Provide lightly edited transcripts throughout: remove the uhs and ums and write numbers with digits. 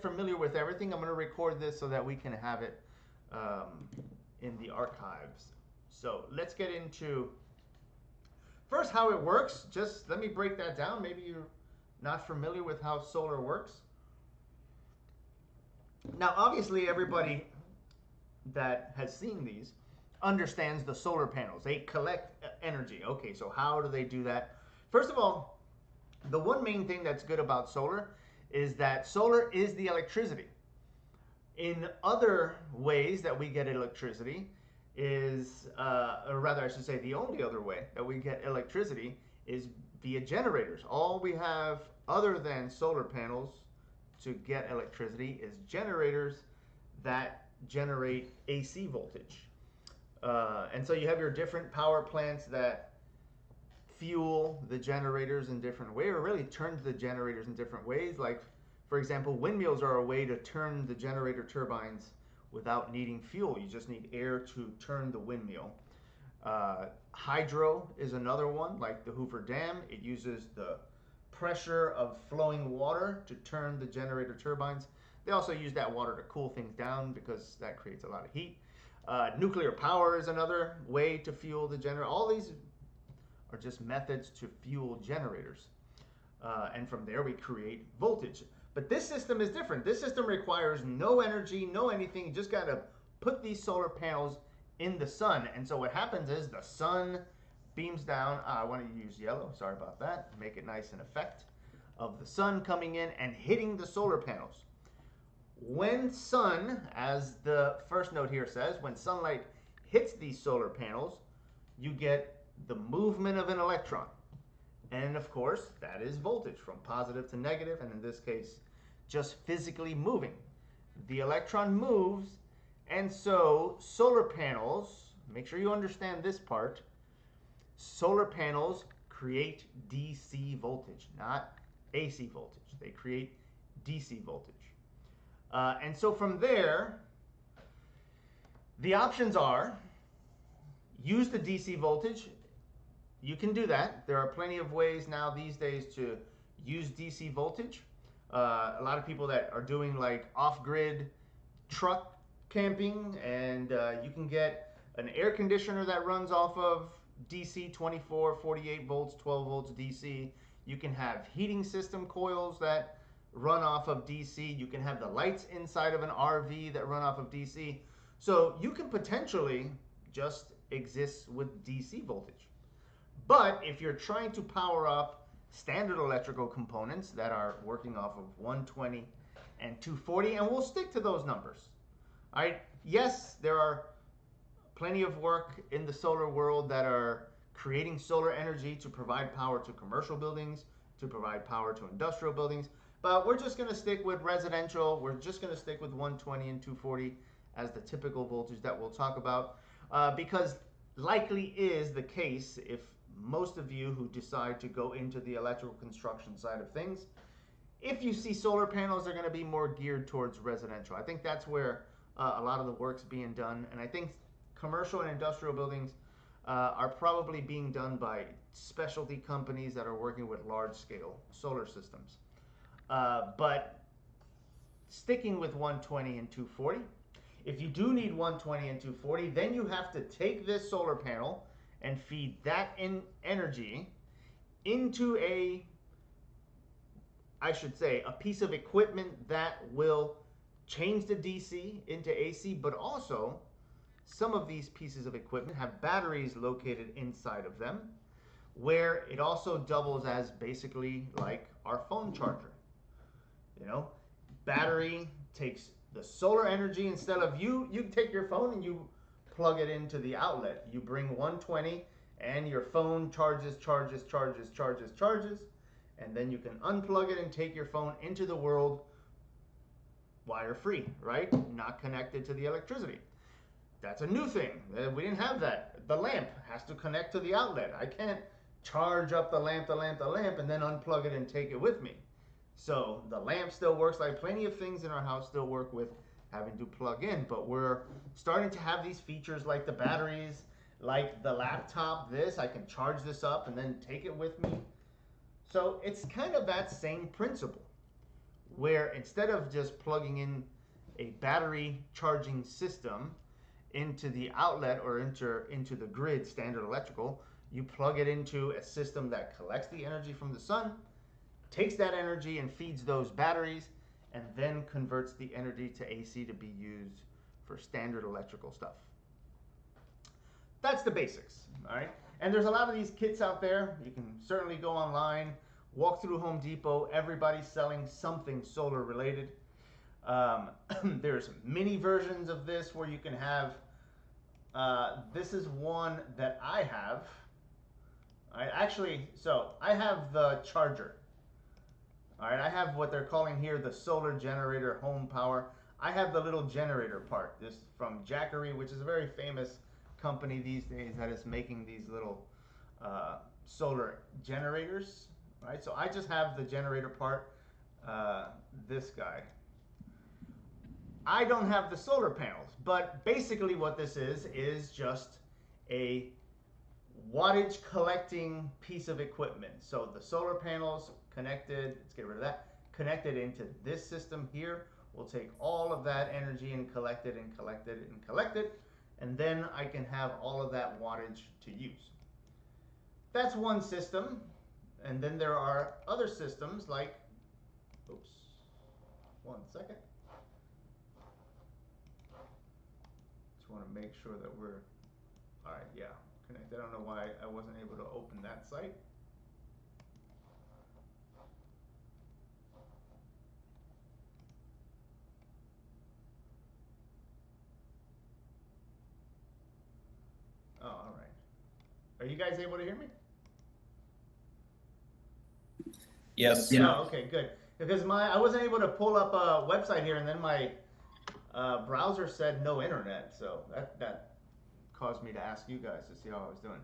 familiar with everything, I'm going to record this so that we can have it in the archives. So let's get into first how it works. Just let me break that down. Maybe you're not familiar with how solar works. Now, obviously, everybody that has seen these understands the solar panels. They collect energy. Okay, so how do they do that? First of all, the one main thing that's good about solar is that solar is the electricity. In other ways that we get electricity is, or rather I should say the only other way that we get electricity is via generators. All we have other than solar panels to get electricity is generators that generate AC voltage. And so you have your different power plants that fuel the generators in different ways, or really turn the generators in different ways. Like, for example, windmills are a way to turn the generator turbines without needing fuel. You just need air to turn the windmill. Hydro is another one, like the Hoover Dam. It uses the pressure of flowing water to turn the generator turbines. They also use that water to cool things down because that creates a lot of heat. Nuclear power is another way to fuel the generator. All these are just methods to fuel generators. And from there we create voltage. But this system is different. This system requires no energy, no anything. You just got to put these solar panels in the sun. And so what happens is the sun beams down. I want to use yellow. Sorry about that. Make it nice and effect of the sun coming in and hitting the solar panels. When sun, as the first note here says, when sunlight hits these solar panels, you get the movement of an electron. And of course, that is voltage from positive to negative, and in this case, just physically moving. The electron moves, and so solar panels, make sure you understand this part, solar panels create DC voltage, not AC voltage. They create DC voltage. And so from there, the options are use the DC voltage. You can do that. There are plenty of ways now these days to use DC voltage. A lot of people that are doing like off-grid truck camping, and you can get an air conditioner that runs off of DC 24, 48 volts, 12 volts DC. You can have heating system coils that run off of DC. You can have the lights inside of an RV that run off of DC. So you can potentially just exist with DC voltage. But if you're trying to power up standard electrical components that are working off of 120 and 240, and we'll stick to those numbers. All right. Yes, there are plenty of work in the solar world that are creating solar energy to provide power to commercial buildings, to provide power to industrial buildings. But we're just going to stick with residential. We're just going to stick with 120 and 240 as the typical voltage that we'll talk about, because likely is the case if most of you who decide to go into the electrical construction side of things, if you see solar panels, they're going to be more geared towards residential. I think that's where a lot of the work's being done. And I think commercial and industrial buildings are probably being done by specialty companies that are working with large-scale solar systems. But sticking with 120 and 240, if you do need 120 and 240, then you have to take this solar panel and feed that energy into a piece of equipment that will change the DC into AC, but also some of these pieces of equipment have batteries located inside of them, where it also doubles as basically like our phone charger. You know, battery takes the solar energy. Instead of you take your phone and you plug it into the outlet. You bring 120 and your phone charges, and then you can unplug it and take your phone into the world wire free, right? Not connected to the electricity. That's a new thing. We didn't have that. The lamp has to connect to the outlet. I can't charge up the lamp, and then unplug it and take it with me. So the lamp still works. Like plenty of things in our house still work with having to plug in, but we're starting to have these features like the batteries, like the laptop. I can charge this up and then take it with me. So it's kind of that same principle. where instead of just plugging in a battery charging system into the outlet or into the grid, standard electrical, you plug it into a system that collects the energy from the sun, takes that energy and feeds those batteries, and then converts the energy to AC to be used for standard electrical stuff. That's the basics, all right? And there's a lot of these kits out there. You can certainly go online, walk through Home Depot. Everybody's selling something solar related. There's mini versions of this where you can have, this is one that I have. I have the charger. All right, I have what they're calling here the solar generator home power. I have the little generator part. This from Jackery, which is a very famous company these days that is making these little solar generators. Right, so I just have the generator part. This guy. I don't have the solar panels, but basically what this is just a wattage collecting piece of equipment. So the solar panels connected, let's get rid of that, connected into this system here. We'll take all of that energy and collect it and collect it and collect it, and then I can have all of that wattage to use. That's one system. And then there are other systems like, oops, 1 second. Just want to make sure that we're, all right, yeah, connected. I don't know why I wasn't able to open that site. Oh, all right. Are you guys able to hear me? Yes. Yeah. Oh, okay, good. Because I wasn't able to pull up a website here, and then my browser said no internet, so that caused me to ask you guys to see how I was doing.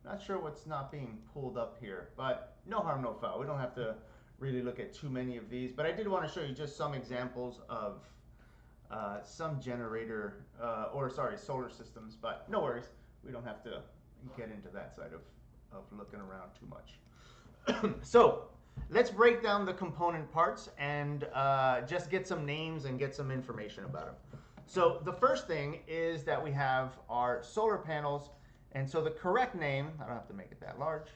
Not sure what's not being pulled up here, but no harm, no foul. We don't have to really look at too many of these, but I did want to show you just some examples of some generator, solar systems, but no worries. We don't have to get into that side of looking around too much. So let's break down the component parts and just get some names and get some information about them. So the first thing is that we have our solar panels, and so the correct name, I don't have to make it that large,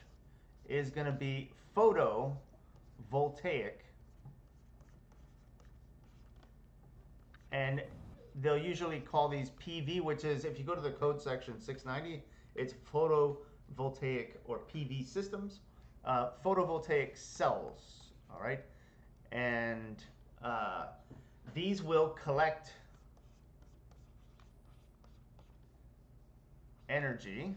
is going to be photovoltaic and they'll usually call these PV, which is, if you go to the code section 690, it's photovoltaic or PV systems, photovoltaic cells, all right? And these will collect energy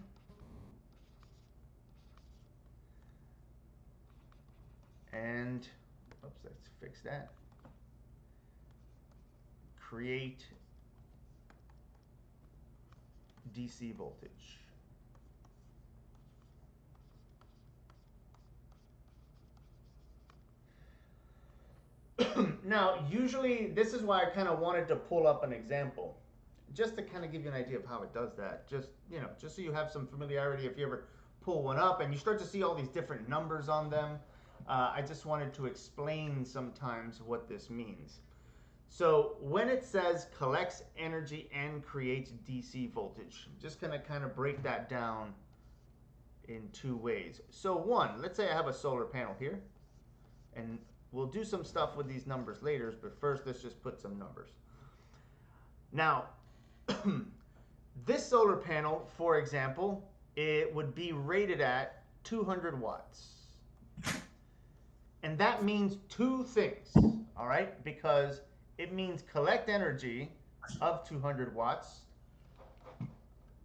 and, oops, let's fix that, create DC voltage. Now, usually, this is why I kind of wanted to pull up an example, just to kind of give you an idea of how it does that. Just so you have some familiarity if you ever pull one up and you start to see all these different numbers on them. I just wanted to explain sometimes what this means. So when it says collects energy and creates DC voltage, I'm just going to kind of break that down in two ways. So one, let's say I have a solar panel here, and we'll do some stuff with these numbers later, but first let's just put some numbers. Now, this solar panel, for example, it would be rated at 200 watts. And that means two things, all right? Because it means collect energy of 200 watts,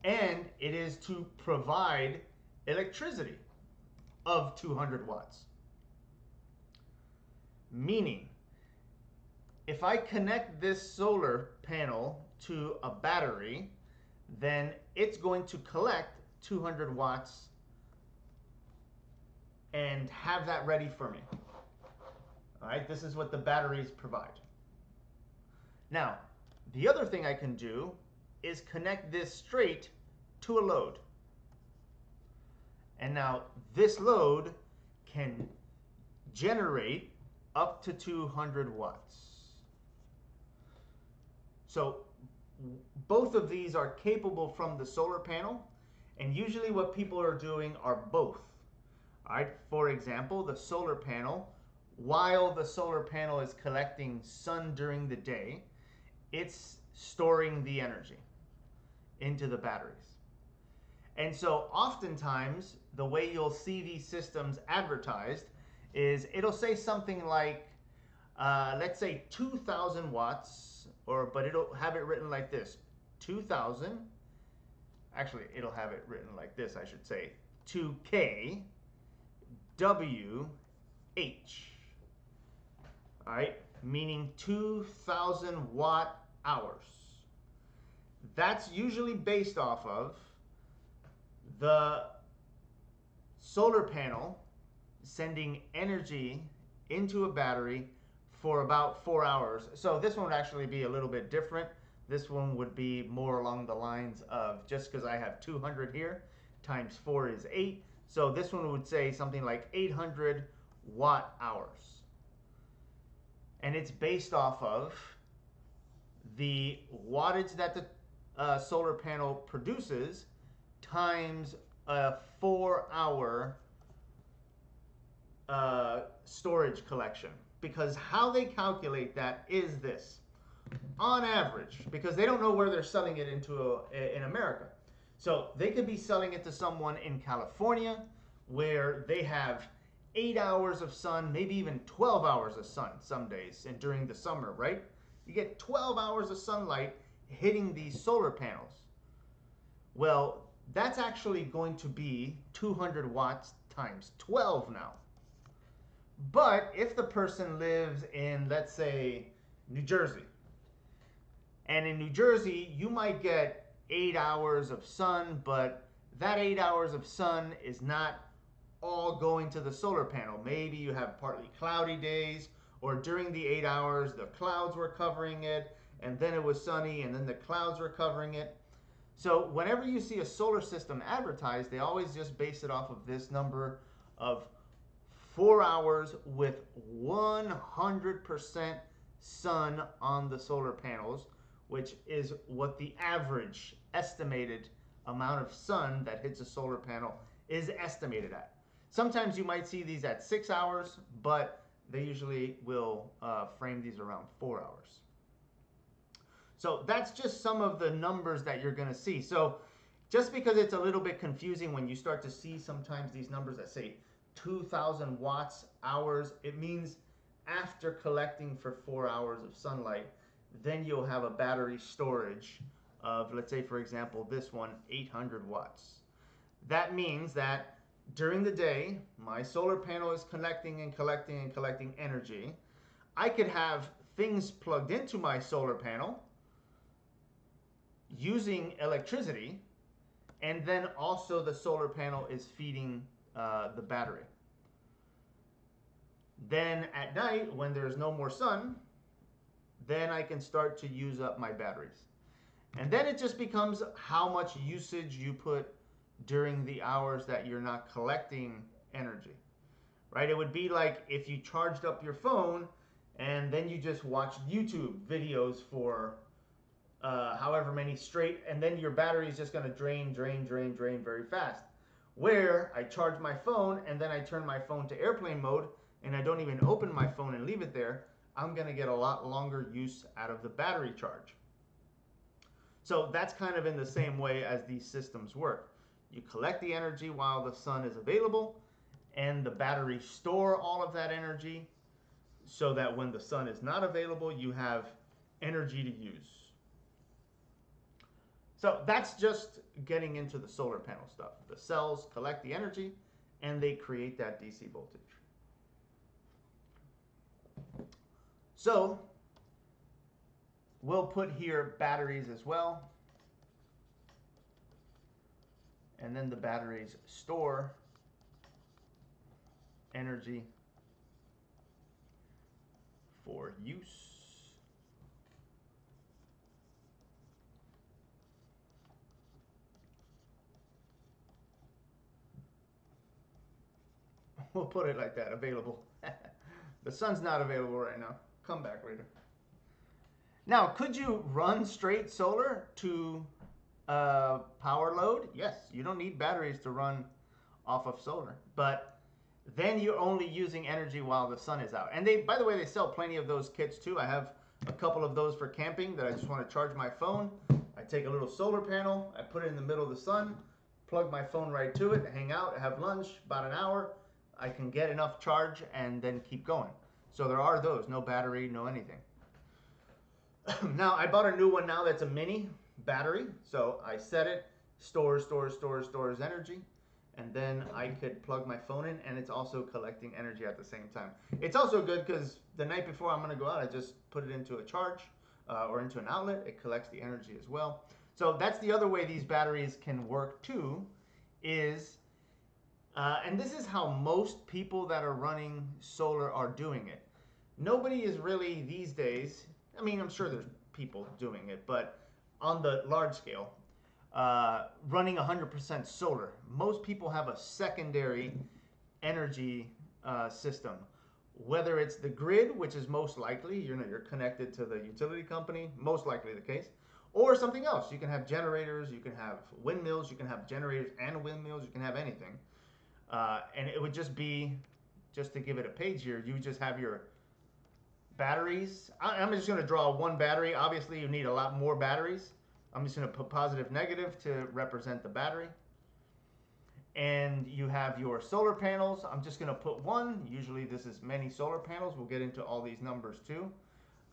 and it is to provide electricity of 200 watts. Meaning, if I connect this solar panel to a battery, then it's going to collect 200 watts and have that ready for me. All right, this is what the batteries provide. Now, the other thing I can do is connect this straight to a load. And now this load can generate up to 200 watts. So both of these are capable from the solar panel, and usually what people are doing are both. All right, for example, the solar panel, while the solar panel is collecting sun during the day, it's storing the energy into the batteries. And so oftentimes the way you'll see these systems advertised is it'll say something like, let's say 2,000 watts, but it'll have it written like this, 2,000, actually it'll have it written like this, I should say, 2K WH, all right, meaning 2,000 watt hours. That's usually based off of the solar panel sending energy into a battery for about 4 hours. So this one would actually be a little bit different. This one would be more along the lines of, just because I have 200 here, times 4 is 8. So this one would say something like 800 watt hours. And it's based off of the wattage that the solar panel produces times a 4-hour storage collection. Because how they calculate that is this. On average, because they don't know where they're selling it in America. So they could be selling it to someone in California where they have 8 hours of sun, maybe even 12 hours of sun some days, and during the summer, right? You get 12 hours of sunlight hitting these solar panels. Well, that's actually going to be 200 watts times 12 now. But if the person lives in, let's say, New Jersey, and in New Jersey, you might get 8 hours of sun, but that 8 hours of sun is not all going to the solar panel. Maybe you have partly cloudy days, or during the 8 hours, the clouds were covering it, and then it was sunny, and then the clouds were covering it. So whenever you see a solar system advertised, they always just base it off of this number of 4 hours with 100% sun on the solar panels, which is what the average estimated amount of sun that hits a solar panel is estimated at. Sometimes you might see these at 6 hours, but they usually will frame these around 4 hours. So that's just some of the numbers that you're going to see. So just because it's a little bit confusing when you start to see sometimes these numbers that say 2,000 watts hours, it means after collecting for 4 hours of sunlight, then you'll have a battery storage of, let's say for example, this one, 800 watts. That means that during the day, my solar panel is collecting and collecting and collecting energy. I could have things plugged into my solar panel using electricity, and then also the solar panel is feeding the battery. Then at night, when there's no more sun, then I can start to use up my batteries. And then it just becomes how much usage you put during the hours that you're not collecting energy, right? It would be like if you charged up your phone and then you just watched YouTube videos for however many straight, and then your battery is just going to drain very fast. Where I charge my phone and then I turn my phone to airplane mode and I don't even open my phone and leave it there, I'm going to get a lot longer use out of the battery charge. So that's kind of in the same way as these systems work. You collect the energy while the sun is available, and the batteries store all of that energy so that when the sun is not available, you have energy to use. So that's just getting into the solar panel stuff. The cells collect the energy and they create that DC voltage. So we'll put here batteries as well. And then the batteries store energy for use. We'll put it like that, available. The sun's not available right now. Come back later. Now, could you run straight solar to power load? Yes, you don't need batteries to run off of solar, but then you're only using energy while the sun is out. And they, by the way, they sell plenty of those kits too. I have a couple of those for camping that I just want to charge my phone. I take a little solar panel, I put it in the middle of the sun, plug my phone right to it, hang out, have lunch, about an hour. I can get enough charge and then keep going. So there are those, no battery, no anything. Now I bought a new one now that's a mini battery. So I set it, stores energy, and then I could plug my phone in, and it's also collecting energy at the same time. It's also good because the night before I'm gonna go out, I just put it into a charge or into an outlet. It collects the energy as well. So that's the other way these batteries can work too, is and this is how most people that are running solar are doing it. Nobody is really these days, I mean, I'm sure there's people doing it, but on the large scale, running 100% solar. Most people have a secondary energy system, whether it's the grid, which is most likely, you're connected to the utility company, most likely the case, or something else. You can have generators, you can have windmills, you can have generators and windmills, you can have anything. And it would just be, just to give it a page here, you would just have your batteries. I'm just going to draw one battery. Obviously, you need a lot more batteries. I'm just going to put positive, negative to represent the battery. And you have your solar panels. I'm just going to put one. Usually this is many solar panels. We'll get into all these numbers too.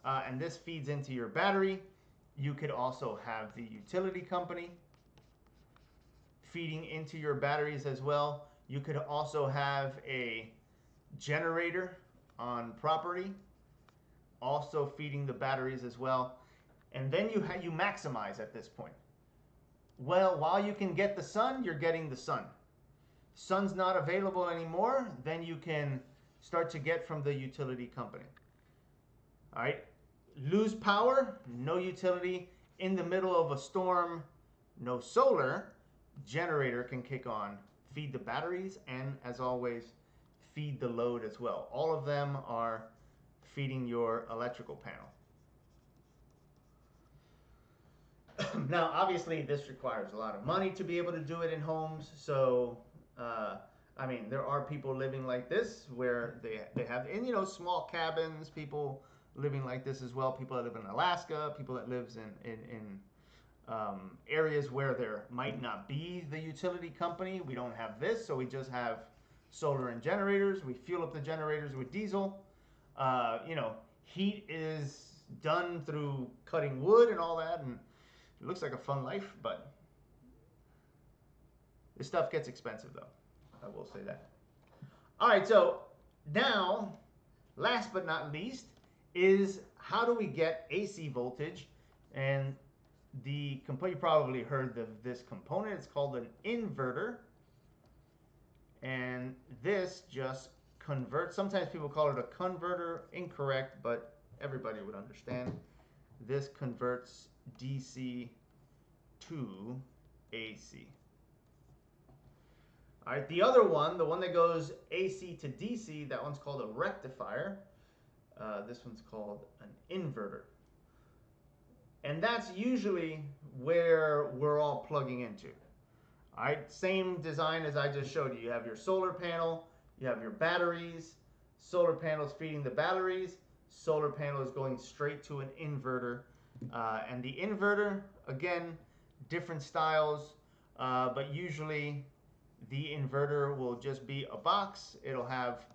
And this feeds into your battery. You could also have the utility company feeding into your batteries as well. You could also have a generator on property also feeding the batteries as well. And then you maximize at this point. Well, while you can get the sun, you're getting the sun. Sun's not available anymore, then you can start to get from the utility company. All right, lose power, no utility, in the middle of a storm, no solar, generator can kick on, feed the batteries, and as always, feed the load as well. All of them are feeding your electrical panel. Now, obviously, this requires a lot of money to be able to do it in homes. So, I mean, there are people living like this where they have, and small cabins, people living like this as well. People that live in Alaska, people that lives in areas where there might not be the utility company. We don't have this, so we just have solar and generators. We fuel up the generators with diesel. Heat is done through cutting wood and all that, and it looks like a fun life, but this stuff gets expensive though. I will say that. All right, so now, last but not least, is how do we get AC voltage? And you probably heard of this component. It's called an inverter. And this just converts, sometimes people call it a converter, incorrect, but everybody would understand. This converts DC to AC. All right, the other one, the one that goes AC to DC, that one's called a rectifier. This one's called an inverter. And that's usually where we're all plugging into. All right, same design as I just showed you. You have your solar panel, you have your batteries, solar panels feeding the batteries, solar panel is going straight to an inverter. And the inverter, again, different styles, but usually the inverter will just be a box. It'll have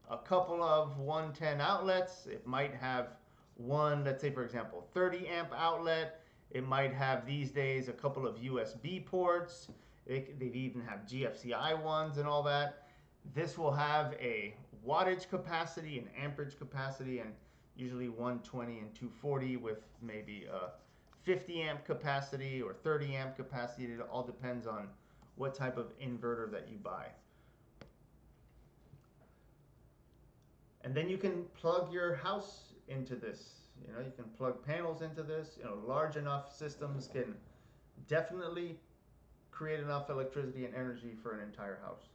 a couple of 110 outlets. It might have one, let's say for example, 30 amp outlet. It might have these days a couple of USB ports. They even have GFCI ones and all that. This will have a wattage capacity, an amperage capacity, and usually 120 and 240 with maybe a 50 amp capacity or 30 amp capacity. It all depends on what type of inverter that you buy. And then you can plug your house into this. You can plug panels into this. Large enough systems can definitely create enough electricity and energy for an entire house.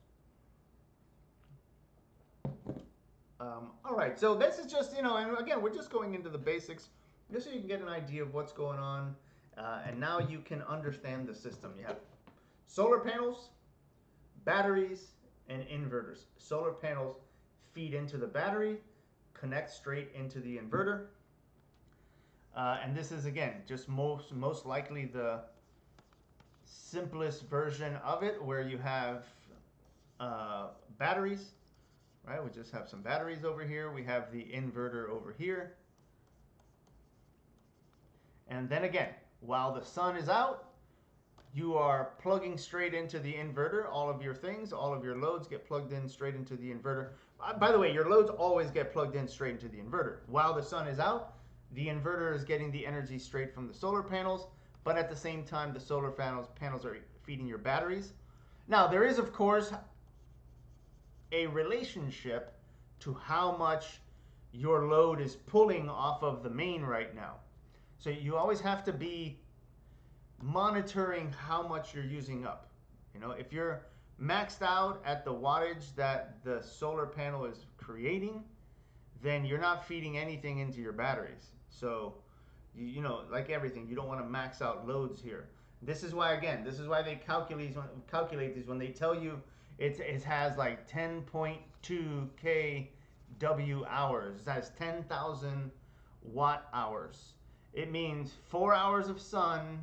All right, so this is just, and again, we're just going into the basics just so you can get an idea of what's going on. And now you can understand the system. You have solar panels, batteries, and inverters. Solar panels feed into the battery, connect straight into the inverter. And this is, again, just most likely the simplest version of it, where you have batteries, right? We just have some batteries over here. We have the inverter over here. And then again, while the sun is out, you are plugging straight into the inverter. All of your things, all of your loads get plugged in straight into the inverter. By the way, your loads always get plugged in straight into the inverter. While the sun is out, the inverter is getting the energy straight from the solar panels, but at the same time, the solar panels are feeding your batteries. Now, there is, of course, a relationship to how much your load is pulling off of the main right now. So you always have to be monitoring how much you're using up. If you're maxed out at the wattage that the solar panel is creating, then you're not feeding anything into your batteries. So, like everything, you don't want to max out loads here. This is why they calculate these when they tell you it has like 10.2 kW hours. It has 10,000 watt hours. It means 4 hours of sun,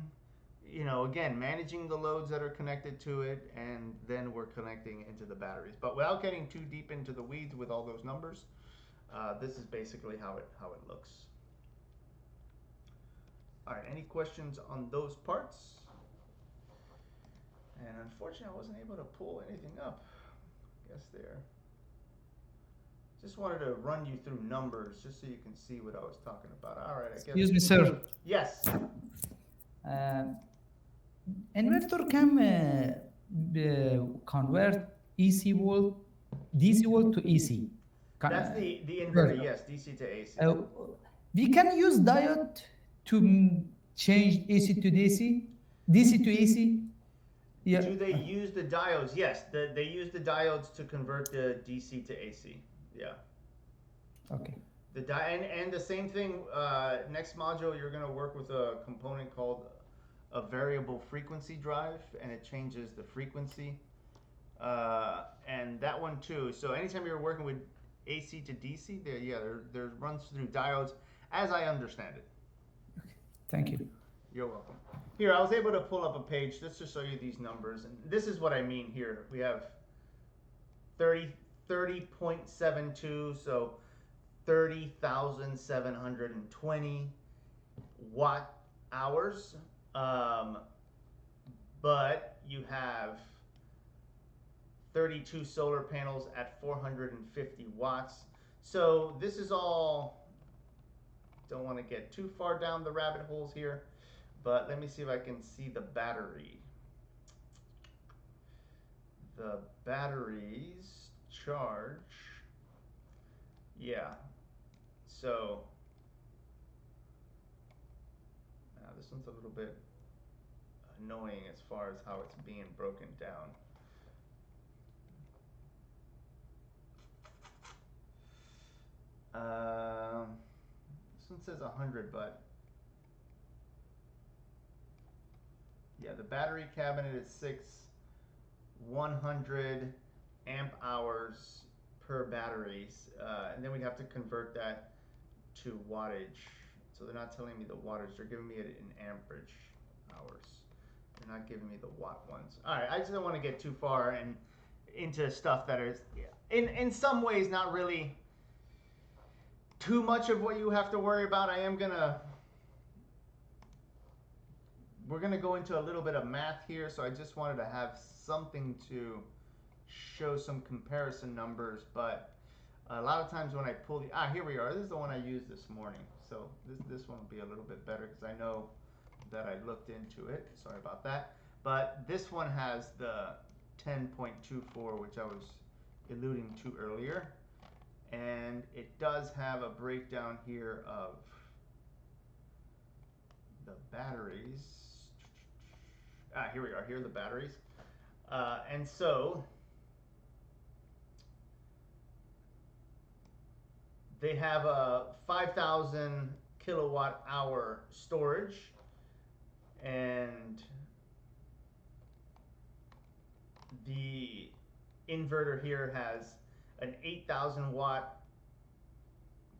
again, managing the loads that are connected to it, and then we're connecting into the batteries. But without getting too deep into the weeds with all those numbers, this is basically how it looks. All right, any questions on those parts? And unfortunately, I wasn't able to pull anything up. I guess there. Just wanted to run you through numbers just so you can see what I was talking about. All right, I guess. Excuse me, sir. Yes. Inverter can convert AC volt, DC volt to AC. That's the inverter, yes, DC to AC. We can use diode to change AC to DC, DC to AC. Yeah. Do they use the diodes? Yes, they use the diodes to convert the DC to AC. Yeah. Okay. And the same thing. Next module, you're going to work with a component called a variable frequency drive, and it changes the frequency. And that one too. So anytime you're working with AC to DC, there runs through diodes, as I understand it. Okay. Thank you. You're welcome. Here, I was able to pull up a page just to show you these numbers, and this is what I mean here. We have 30.72, so 30,720 watt hours. But you have 32 solar panels at 450 watts. So this is all, don't want to get too far down the rabbit holes here, but let me see if I can see the battery. The batteries charge, yeah. So now this one's a little bit annoying as far as how it's being broken down. This one says 100, but yeah, the battery cabinet is 100 amp hours per batteries, and then we'd have to convert that to wattage. So they're not telling me the wattage, they're giving me it in amperage hours. They're not giving me the watt ones. All right, I just don't want to get too far and into stuff that is, in some ways, not really too much of what you have to worry about. We're gonna go into a little bit of math here, so I just wanted to have something to show some comparison numbers. But a lot of times when I pull here we are. This is the one I used this morning, so this one will be a little bit better because I know that I looked into it. Sorry about that. But this one has the 10.24, which I was alluding to earlier, and it does have a breakdown here of the batteries. Here we are. Here are the batteries. And so they have a 5,000 kilowatt hour storage, and the inverter here has an 8,000 watt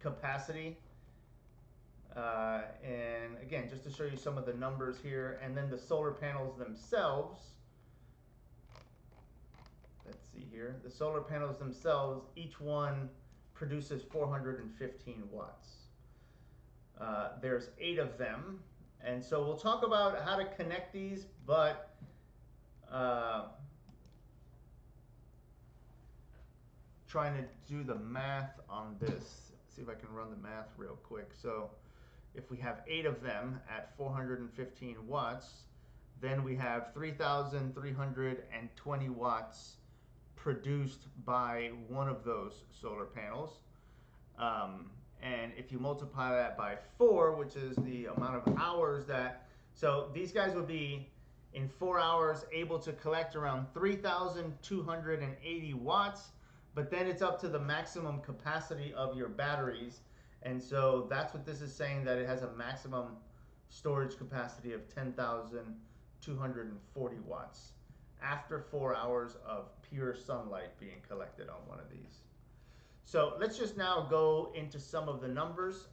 capacity. And again, just to show you some of the numbers here, and then the solar panels themselves, let's see here, the solar panels themselves, each one produces 415 watts. There's 8 of them, and so we'll talk about how to connect these, but trying to do the math on this, see if I can run the math real quick. So if we have 8 of them at 415 watts, then we have 3,320 watts produced by one of those solar panels. And if you multiply that by 4, which is the amount of hours that, so these guys would be in 4 hours able to collect around 3,280 watts, but then it's up to the maximum capacity of your batteries. And so that's what this is saying, that it has a maximum storage capacity of 10,240 watts after 4 hours of pure sunlight being collected on one of these. So let's just now go into some of the numbers.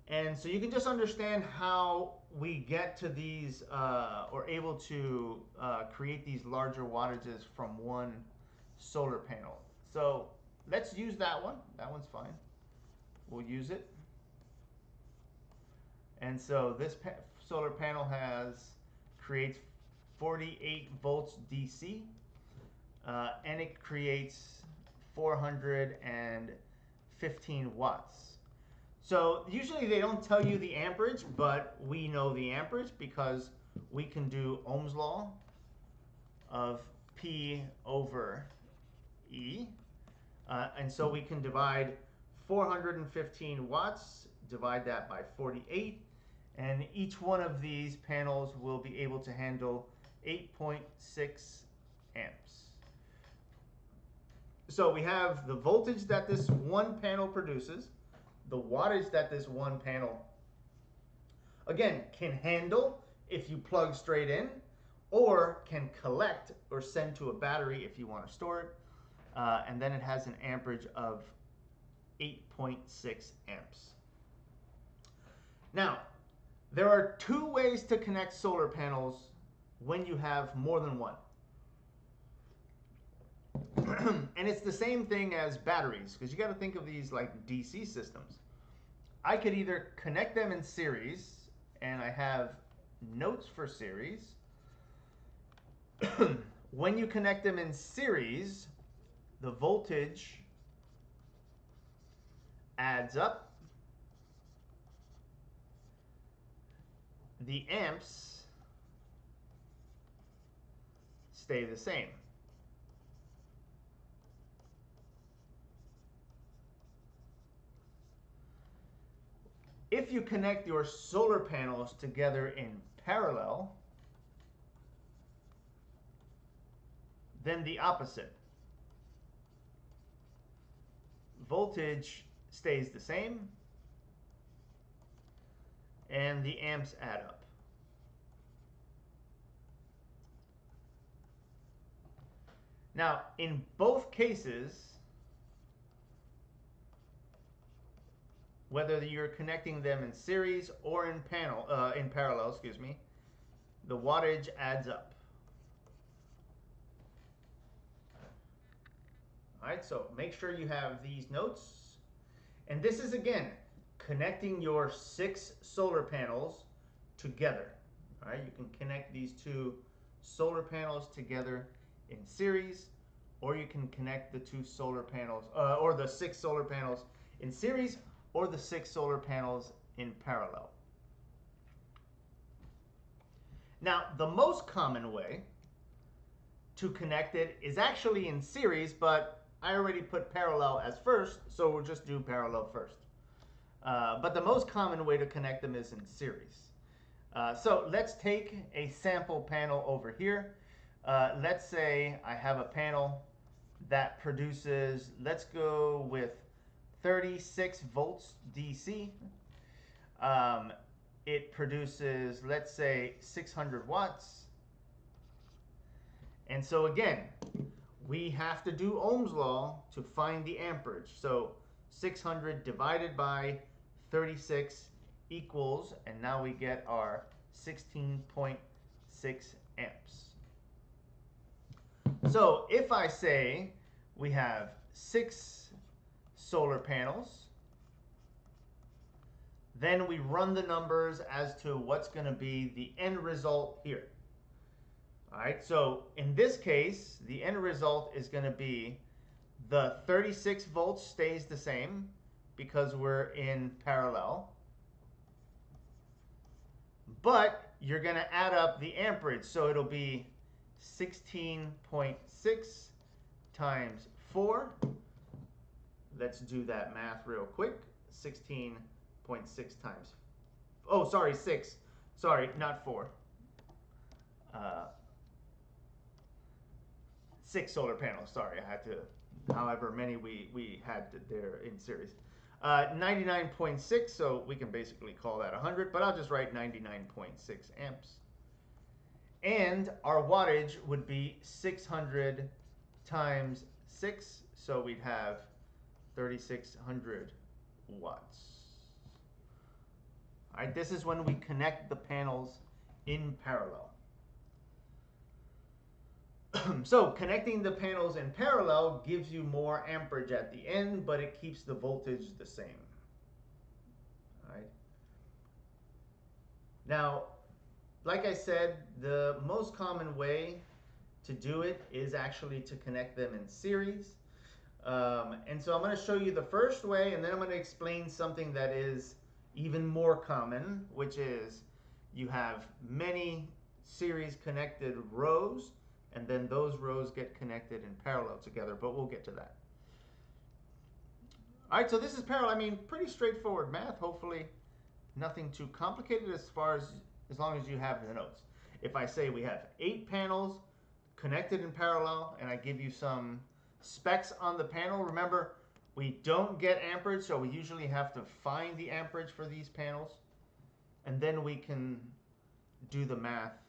And so you can just understand how we get to these, or able to create these larger wattages from one solar panel. So let's use that one. That one's fine. We'll use it. And so this solar panel creates 48 volts DC, and it creates 415 watts. So usually they don't tell you the amperage, but we know the amperage because we can do Ohm's law of P over E. And so we can divide 415 watts, divide that by 48, and each one of these panels will be able to handle 8.6 amps. So we have the voltage that this one panel produces, the wattage that this one panel, again, can handle if you plug straight in, or can collect or send to a battery if you want to store it. And then it has an amperage of 8.6 amps. Now, there are 2 ways to connect solar panels when you have more than one. And it's the same thing as batteries, because you got to think of these like DC systems. I could either connect them in series, and I have notes for series. When you connect them in series, the voltage adds up, the amps stay the same. If you connect your solar panels together in parallel, then the opposite. Voltage stays the same, and the amps add up. Now, in both cases, whether you're connecting them in series or in parallel, excuse me, the wattage adds up. All right, so make sure you have these notes. And this is, again, connecting your 6 solar panels together. All right, you can connect these 2 solar panels together in series, or you can connect the 2 solar panels, or the 6 solar panels in series, or the 6 solar panels in parallel. Now, the most common way to connect it is actually in series, but I already put parallel as first, so we'll just do parallel first. But the most common way to connect them is in series. So let's take a sample panel over here. Let's say I have a panel that produces, let's go with 36 volts DC. It produces, let's say, 600 watts. And so again, we have to do Ohm's law to find the amperage. So 600 divided by 36 equals, and now we get our 16.6 amps. So if I say we have 6 solar panels, then we run the numbers as to what's going to be the end result here. All right, so in this case, the end result is going to be the 36 volts stays the same because we're in parallel. But you're going to add up the amperage, so it'll be 16.6 times 4. Let's do that math real quick. 16.6 times. Oh, sorry, 6. Sorry, not 4. 6 solar panels. Sorry, I had to, however many we had there in series. 99.6, so we can basically call that 100, but I'll just write 99.6 amps. And our wattage would be 600 times 6, so we'd have 3,600 watts. All right, this is when we connect the panels in parallel. So connecting the panels in parallel gives you more amperage at the end, but it keeps the voltage the same. All right. Now, like I said, the most common way to do it is actually to connect them in series. And so I'm going to show you the first way, and then I'm going to explain something that is even more common, which is you have many series connected rows, and then those rows get connected in parallel together, but we'll get to that. All right, so this is parallel. I mean, pretty straightforward math. Hopefully nothing too complicated as long as you have the notes. If I say we have 8 panels connected in parallel, and I give you some specs on the panel, remember, we don't get amperage, so we usually have to find the amperage for these panels, and then we can do the math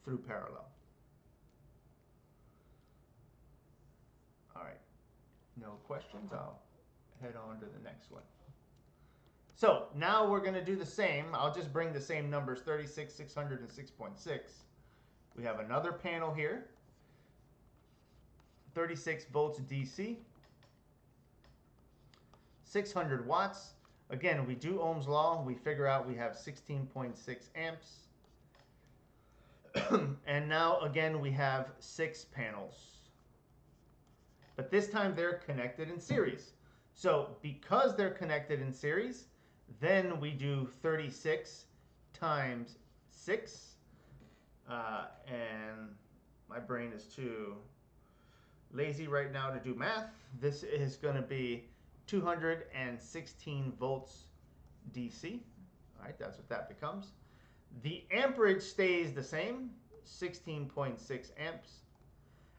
through parallel. All right, no questions. I'll head on to the next one. So now we're going to do the same. I'll just bring the same numbers, 36, 600, and 6.6. We have another panel here, 36 volts DC, 600 watts. Again, we do Ohm's law. We figure out we have 16.6 amps. And now, again, we have 6 panels. But this time they're connected in series. So because they're connected in series, then we do 36 times 6. And my brain is too lazy right now to do math. This is going to be 216 volts DC. All right, that's what that becomes. The amperage stays the same, 16.6 amps.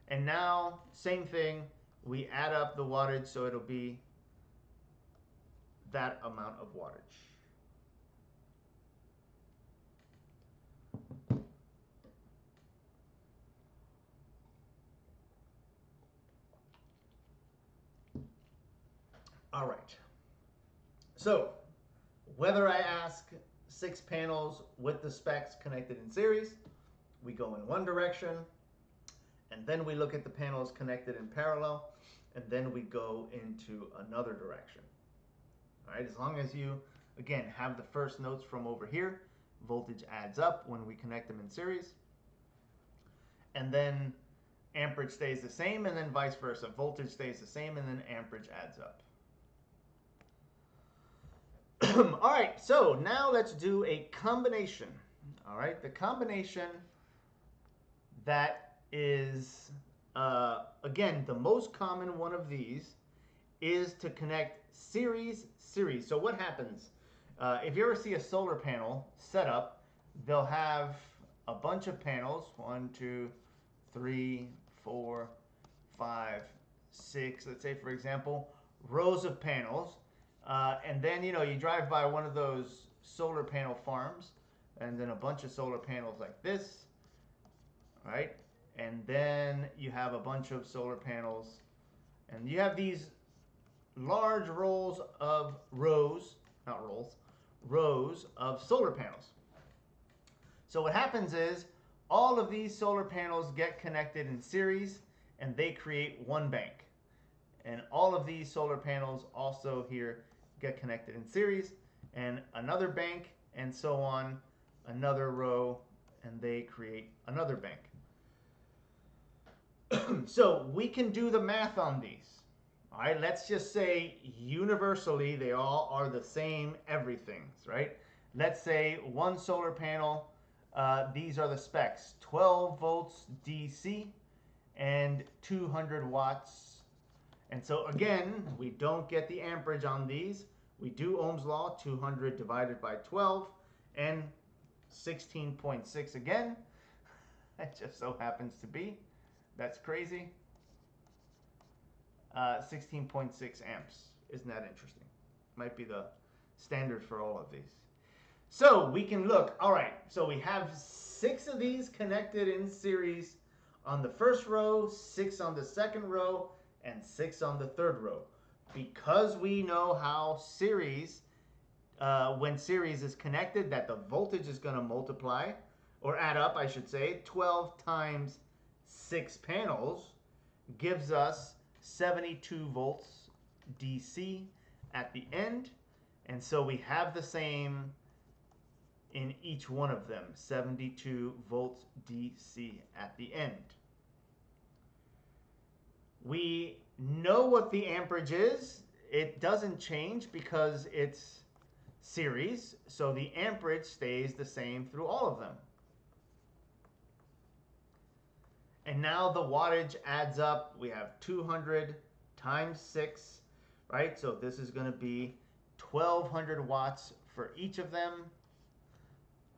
And now, same thing, we add up the wattage, so it'll be that amount of wattage. All right. So, whether I ask 6 panels with the specs connected in series, we go in one direction, and then we look at the panels connected in parallel, and then we go into another direction. All right, as long as you, again, have the first notes from over here, voltage adds up when we connect them in series, and then amperage stays the same, and then vice versa. Voltage stays the same, and then amperage adds up. All right, so now let's do a combination. All right, the combination that is, again, the most common one of these is to connect series. So what happens? If you ever see a solar panel set up, they'll have a bunch of panels, 1, 2, 3, 4, 5, 6, let's say, for example, rows of panels. And then, you drive by one of those solar panel farms, and then a bunch of solar panels like this, right? And then you have a bunch of solar panels, and you have these large rows of solar panels. So what happens is all of these solar panels get connected in series, and they create one bank. And all of these solar panels also here get connected in series, and another bank, and so on, another row, and they create another bank. So we can do the math on these. All right, let's just say universally they all are the same everythings, right? Let's say one solar panel, these are the specs, 12 volts DC and 200 watts. And so again, we don't get the amperage on these. We do Ohm's law, 200 divided by 12, and 16.6 again. It just so happens to be. That's crazy. 16.6 amps. Isn't that interesting? Might be the standard for all of these. So we can look. All right, so we have 6 of these connected in series on the first row, 6 on the second row, and 6 on the third row. Because we know how series, when series is connected, that the voltage is going to multiply, or add up, I should say. 12 times 6 panels gives us 72 volts DC at the end. And so we have the same in each one of them, 72 volts DC at the end. We know what the amperage is. It doesn't change because it's series, so the amperage stays the same through all of them. And now the wattage adds up. We have 200 times 6, right? So this is going to be 1200 watts for each of them.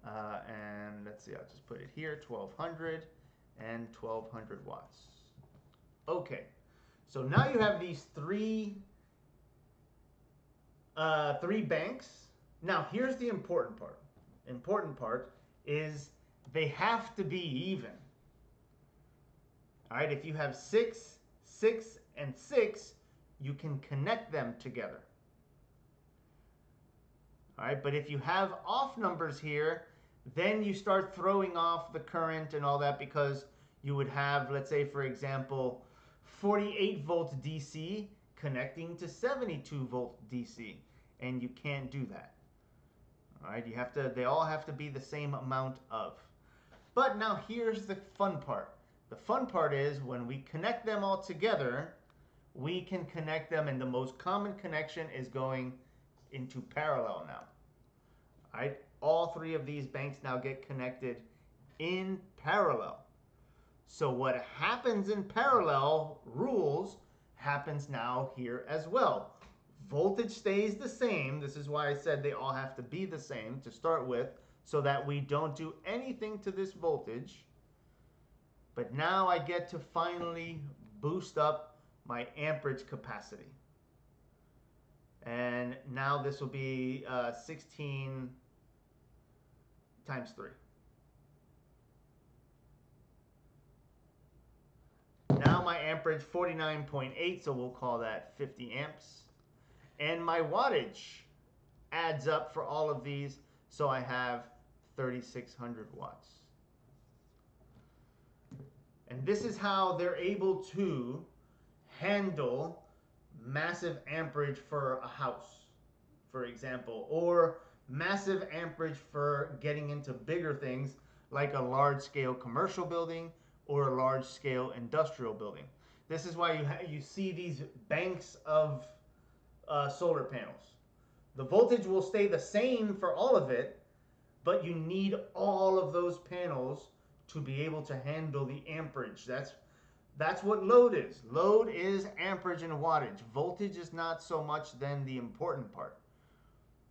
And let's see, I'll just put it here, 1200 and 1200 watts. Okay, so now you have these three banks. Now here's the important part. Important part is they have to be even. All right, if you have 6, 6, and 6, you can connect them together. All right, but if you have off numbers here, then you start throwing off the current and all that, because you would have, let's say, for example, 48 volts DC connecting to 72 volt DC, and you can't do that. All right, they all have to be the same amount of. But now here's the fun part. The fun part is when we connect them all together, we can connect them, and the most common connection is going into parallel now. All right, all 3 of these banks now get connected in parallel. So what happens in parallel rules happens now here as well. Voltage stays the same. This is why I said they all have to be the same to start with, so that we don't do anything to this voltage. But now I get to finally boost up my amperage capacity. And now this will be 16 times 3. Now my amperage 49.8, so we'll call that 50 amps. And my wattage adds up for all of these, so I have 3600 watts. And this is how they're able to handle massive amperage for a house, for example, or massive amperage for getting into bigger things like a large-scale commercial building or a large-scale industrial building. This is why you see these banks of solar panels. The voltage will stay the same for all of it, but you need all of those panels to be able to handle the amperage. That's what load is. Load is amperage and wattage. Voltage is not so much then the important part.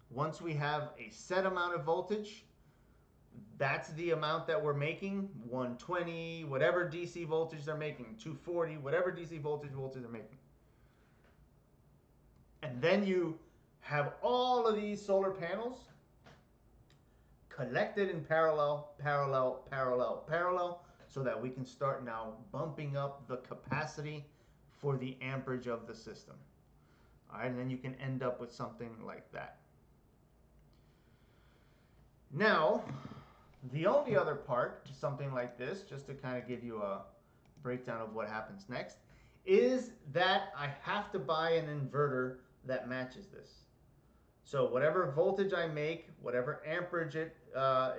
Once we have a set amount of voltage, that's the amount that we're making, 120, whatever DC voltage they're making, 240, whatever DC voltage they're making. And then you have all of these solar panels collected in parallel, so that we can start now bumping up the capacity for the amperage of the system. All right, and then you can end up with something like that. Now, the only other part to something like this, just to kind of give you a breakdown of what happens next, is that I have to buy an inverter that matches this. So whatever voltage I make, whatever amperage it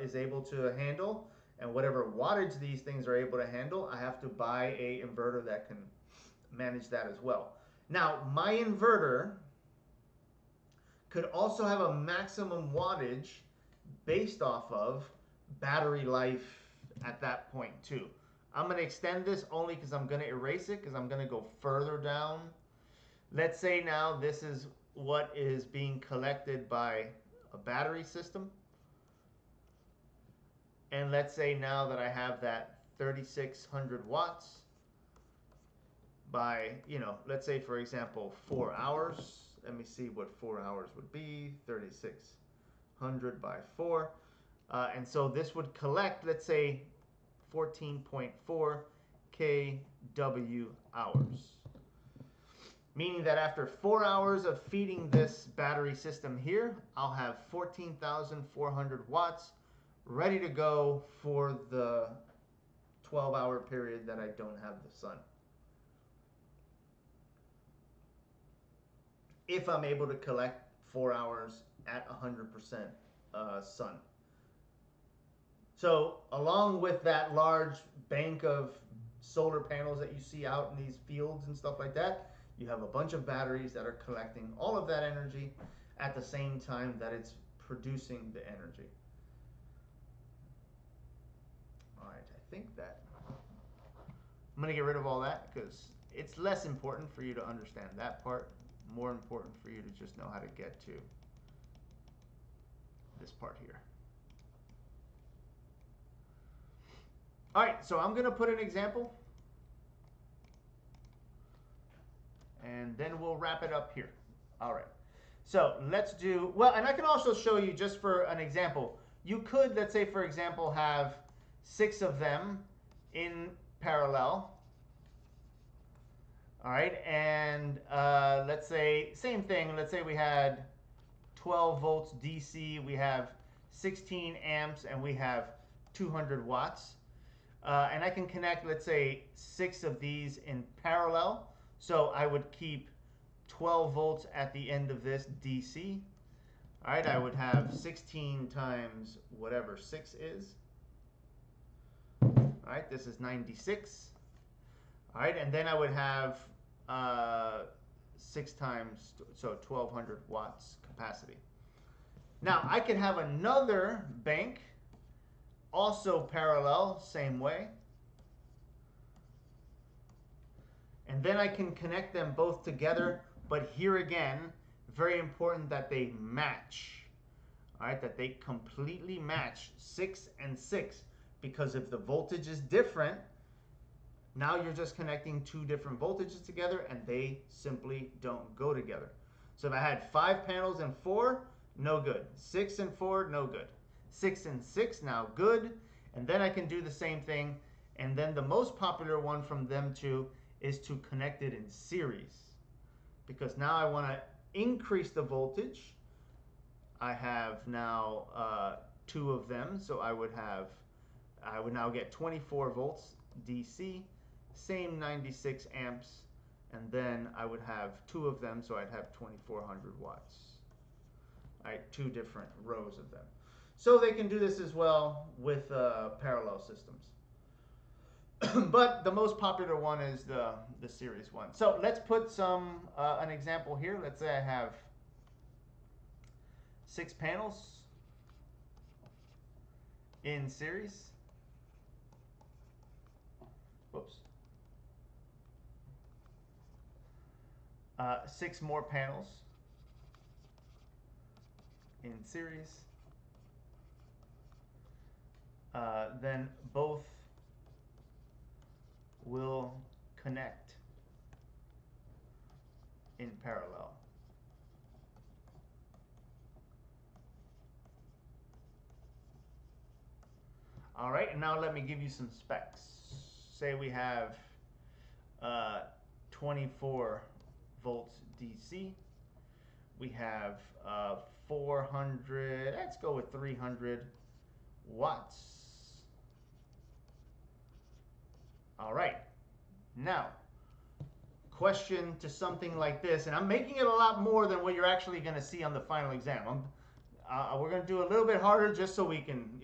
is able to handle, and whatever wattage these things are able to handle, I have to buy a inverter that can manage that as well. Now, my inverter could also have a maximum wattage based off of battery life at that point too. I'm going to extend this only because I'm going to erase it, because I'm going to go further down. Let's say now this is what is being collected by a battery system. And let's say now that I have that 3600 watts by, let's say for example 4 hours. Let me see what 4 hours would be. 3600 by 4. And so this would collect, let's say, 14.4 kW hours. Meaning that after 4 hours of feeding this battery system here, I'll have 14,400 watts ready to go for the 12-hour period that I don't have the sun. If I'm able to collect 4 hours at 100% sun. So along with that large bank of solar panels that you see out in these fields and stuff like that, you have a bunch of batteries that are collecting all of that energy at the same time that it's producing the energy. All right, I think that I'm going to get rid of all that because it's less important for you to understand that part. More important for you to just know how to get to this part here. All right, so I'm going to put an example, and then we'll wrap it up here. All right, so let's do, well, and I can also show you just for an example. You could, let's say, for example, have 6 of them in parallel. All right, and let's say, same thing, let's say we had 12 volts DC, we have 16 amps, and we have 200 watts. And I can connect, let's say, 6 of these in parallel. So I would keep 12 volts at the end of this DC. All right, I would have 16 times whatever 6 is. All right, this is 96. All right, and then I would have 6 times, so 1200 watts capacity. Now, I could have another bank also parallel, same way. And then I can connect them both together, but here again, very important that they match. All right, that they completely match 6 and 6, because if the voltage is different, now you're just connecting 2 different voltages together and they simply don't go together. So if I had 5 panels and 4, no good. 6 and 4, no good. 6 and 6, now good. And then I can do the same thing. And then the most popular one from them two is to connect it in series. Because now I want to increase the voltage. I have now 2 of them. So I would now get 24 volts DC, same 96 amps. And then I would have 2 of them, so I'd have 2400 watts. All right, 2 different rows of them. So they can do this as well with parallel systems. But the most popular one is the series one. So let's put an example here. Let's say I have 6 panels in series. Whoops. 6 more panels in series. Then both will connect in parallel. All right, and now let me give you some specs. Say we have 24 volts DC. We have 400, let's go with 300 watts. All right, now, question to something like this, and I'm making it a lot more than what you're actually going to see on the final exam. We're going to do a little bit harder just so we can,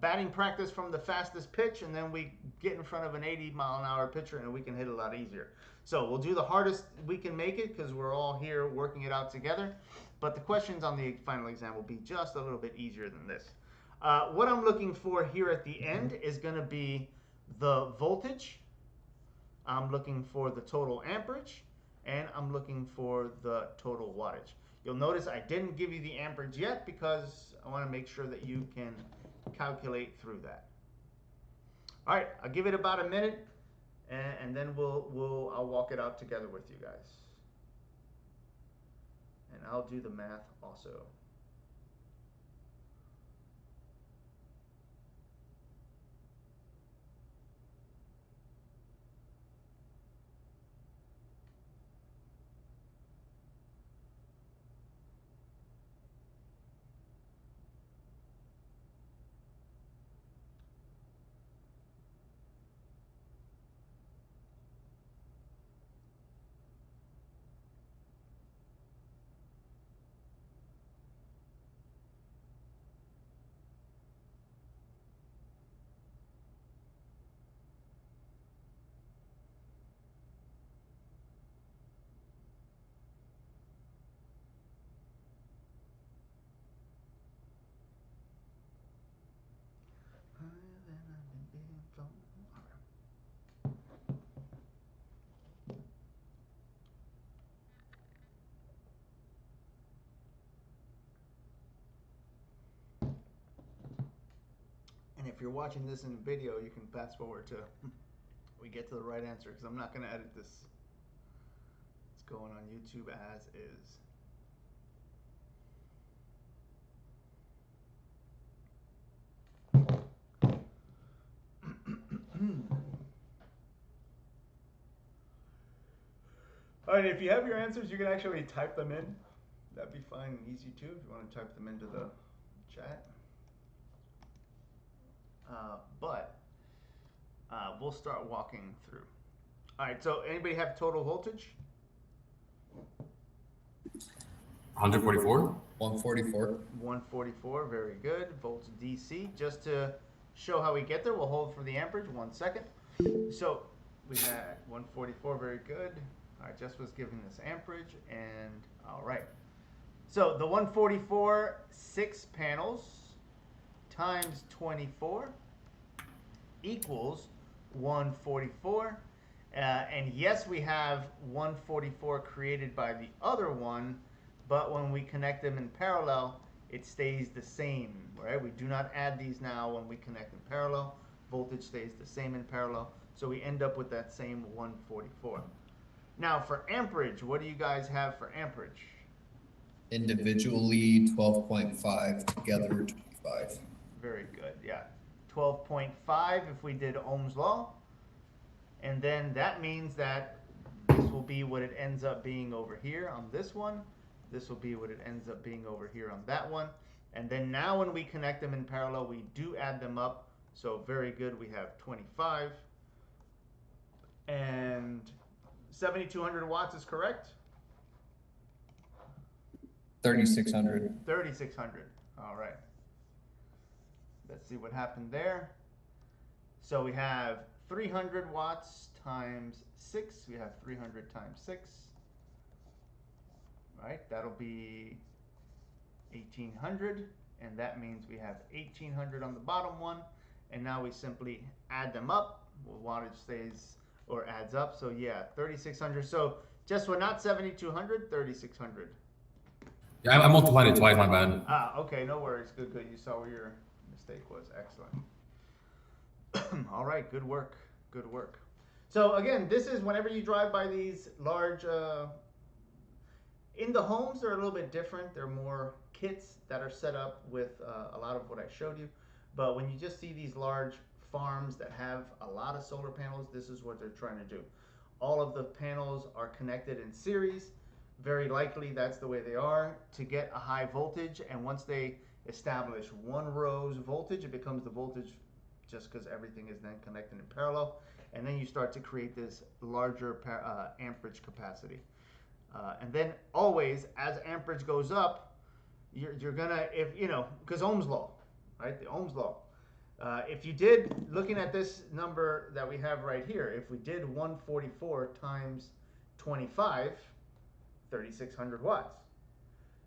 batting practice from the fastest pitch, and then we get in front of an 80-mile-an-hour pitcher and we can hit a lot easier. So we'll do the hardest we can make it because we're all here working it out together. But the questions on the final exam will be just a little bit easier than this. What I'm looking for here at the end is going to be the voltage. I'm looking for the total amperage, and I'm looking for the total wattage. You'll notice I didn't give you the amperage yet because I want to make sure that you can calculate through that. All right, I'll give it about a minute, and then I'll walk it out together with you guys. And I'll do the math also. And if you're watching this in video, you can fast forward to we get to the right answer because I'm not going to edit this. It's going on YouTube as is. All right, if you have your answers, you can actually type them in. That'd be fine and easy too if you want to type them into the chat. But we'll start walking through. All right, so anybody have total voltage? 144. 144. 144, very good. Volts DC. Just to show how we get there, we'll hold for the amperage 1 second. So we had 144, very good. All right, Jess was giving this amperage, and all right. So the 144, 6 panels times 24 equals 144. And yes, we have 144 created by the other one, but when we connect them in parallel, it stays the same, right? We do not add these now when we connect in parallel. Voltage stays the same in parallel, so we end up with that same 144. Now for amperage, what do you guys have for amperage? Individually 12.5, together 25. Very good, yeah. 12.5 if we did Ohm's law. And then that means that this will be what it ends up being over here on this one. This will be what it ends up being over here on that one. And then now when we connect them in parallel, we do add them up. So very good, we have 25. And 7,200 watts is correct? 3,600. 3,600, all right. Let's see what happened there. So we have 300 watts times 6. We have 300 times 6. Right, that'll be 1,800. And that means we have 1,800 on the bottom one. And now we simply add them up. Well, wattage stays or adds up. So yeah, 3,600. So just we're not 7,200, 3,600. Yeah, I multiplied it twice, my bad. Ah, okay, no worries. Good, good. You saw where your mistake was. Excellent. All right, good work. Good work. So again, this is whenever you drive by these large, in the homes, they're a little bit different. They're more kits that are set up with a lot of what I showed you. But when you just see these large farms that have a lot of solar panels, this is what they're trying to do. All of the panels are connected in series. Very likely that's the way they are to get a high voltage. And once they establish one row's voltage, it becomes the voltage just because everything is then connected in parallel. And then you start to create this larger amperage capacity. And then always, as amperage goes up, you're gonna, if you know, because Ohm's law, right? The Ohm's law. If you did, looking at this number that we have right here, if we did 144 times 25, 3,600 watts.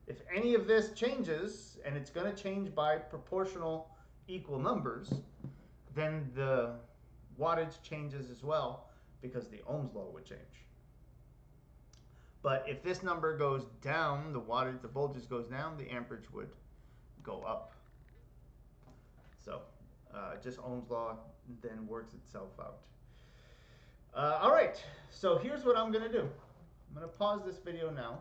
If any of this changes, and it's going to change by proportional equal numbers, then the wattage changes as well because the Ohm's law would change. But if this number goes down, the wattage, the voltage goes down, the amperage would go up. So just Ohm's law then works itself out. All right, so here's what I'm going to do. I'm going to pause this video now.